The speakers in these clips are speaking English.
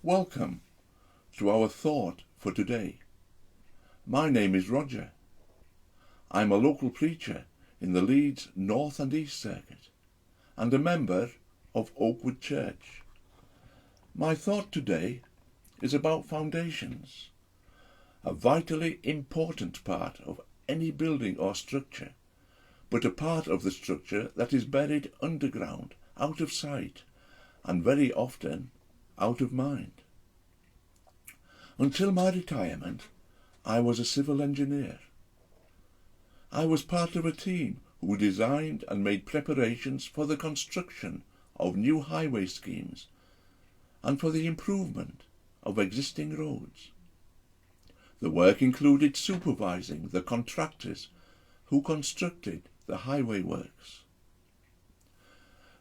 Welcome to our thought for today. My name is Roger. I'm a local preacher in the Leeds North and East Circuit and a member of Oakwood Church. My thought today is about foundations, a vitally important part of any building or structure, but a part of the structure that is buried underground, out of sight, and very often out of mind. Until my retirement, I was a civil engineer. I was part of a team who designed and made preparations for the construction of new highway schemes and for the improvement of existing roads. The work included supervising the contractors who constructed the highway works.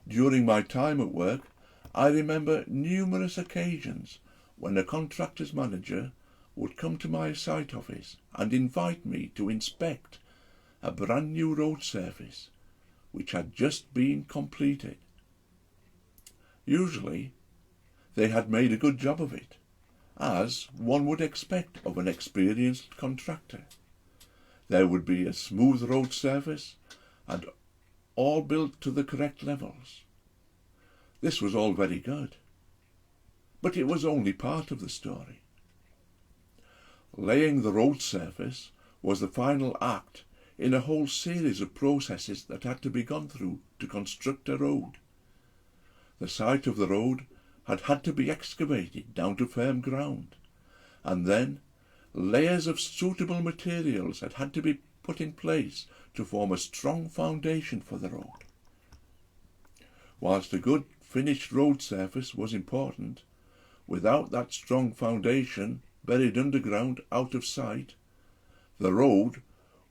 During my time at work, I remember numerous occasions when a contractor's manager would come to my site office and invite me to inspect a brand new road surface which had just been completed. Usually, they had made a good job of it, as one would expect of an experienced contractor. There would be a smooth road surface and all built to the correct levels. This was all very good, but it was only part of the story. Laying the road surface was the final act in a whole series of processes that had to be gone through to construct a road. The site of the road had to be excavated down to firm ground, and then layers of suitable materials had to be put in place to form a strong foundation for the road. Whilst a good finished road surface was important, without that strong foundation buried underground out of sight, the road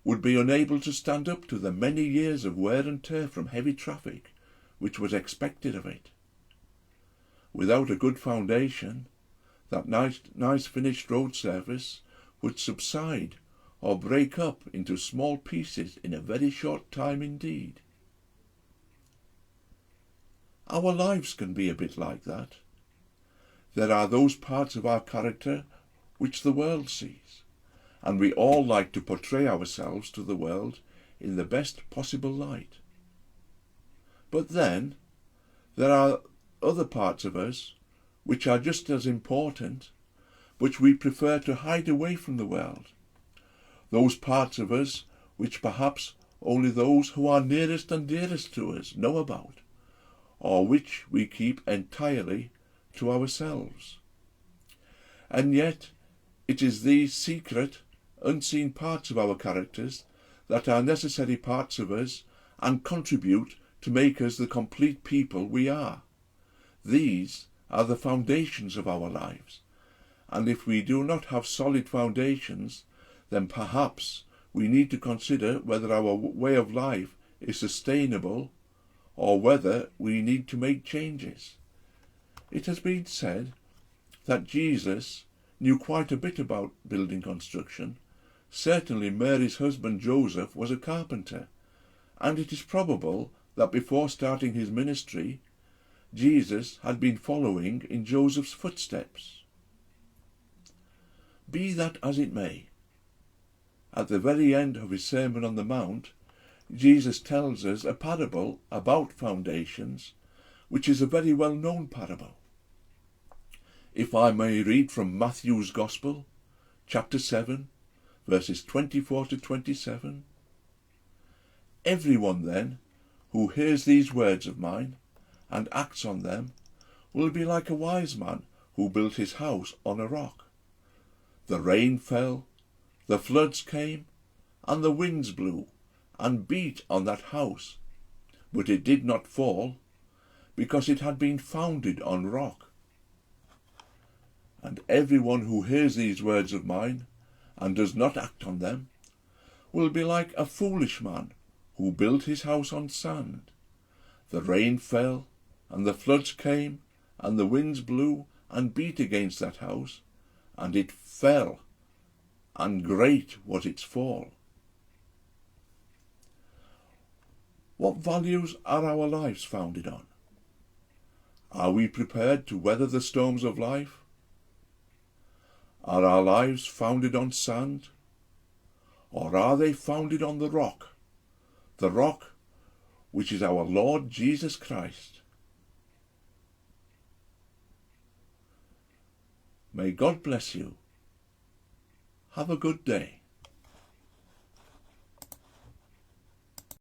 would be unable to stand up to the many years of wear and tear from heavy traffic which was expected of it. Without a good foundation, that nice finished road surface would subside or break up into small pieces in a very short time indeed. Our lives can be a bit like that. There are those parts of our character which the world sees, and we all like to portray ourselves to the world in the best possible light. But then there are other parts of us which are just as important, which we prefer to hide away from the world. Those parts of us which perhaps only those who are nearest and dearest to us know about, or which we keep entirely to ourselves. And yet it is these secret, unseen parts of our characters that are necessary parts of us and contribute to make us the complete people we are. These are the foundations of our lives, and if we do not have solid foundations, then perhaps we need to consider whether our way of life is sustainable or whether we need to make changes. It has been said that Jesus knew quite a bit about building construction. Certainly Mary's husband Joseph was a carpenter, and it is probable that before starting his ministry, Jesus had been following in Joseph's footsteps. Be that as it may, at the very end of his Sermon on the Mount, Jesus tells us a parable about foundations, which is a very well-known parable. If I may read from Matthew's Gospel, chapter 7, verses 24 to 27. Everyone then who hears these words of mine and acts on them will be like a wise man who built his house on a rock. The rain fell, the floods came, and the winds blew and beat on that house, but it did not fall, because it had been founded on rock. And everyone who hears these words of mine and does not act on them will be like a foolish man who built his house on sand. The rain fell, and the floods came, and the winds blew and beat against that house, and it fell, and great was its fall. What values are our lives founded on? Are we prepared to weather the storms of life Are our lives founded on sand, or are they founded on the rock which is our Lord Jesus Christ? May God bless you. Have a good day.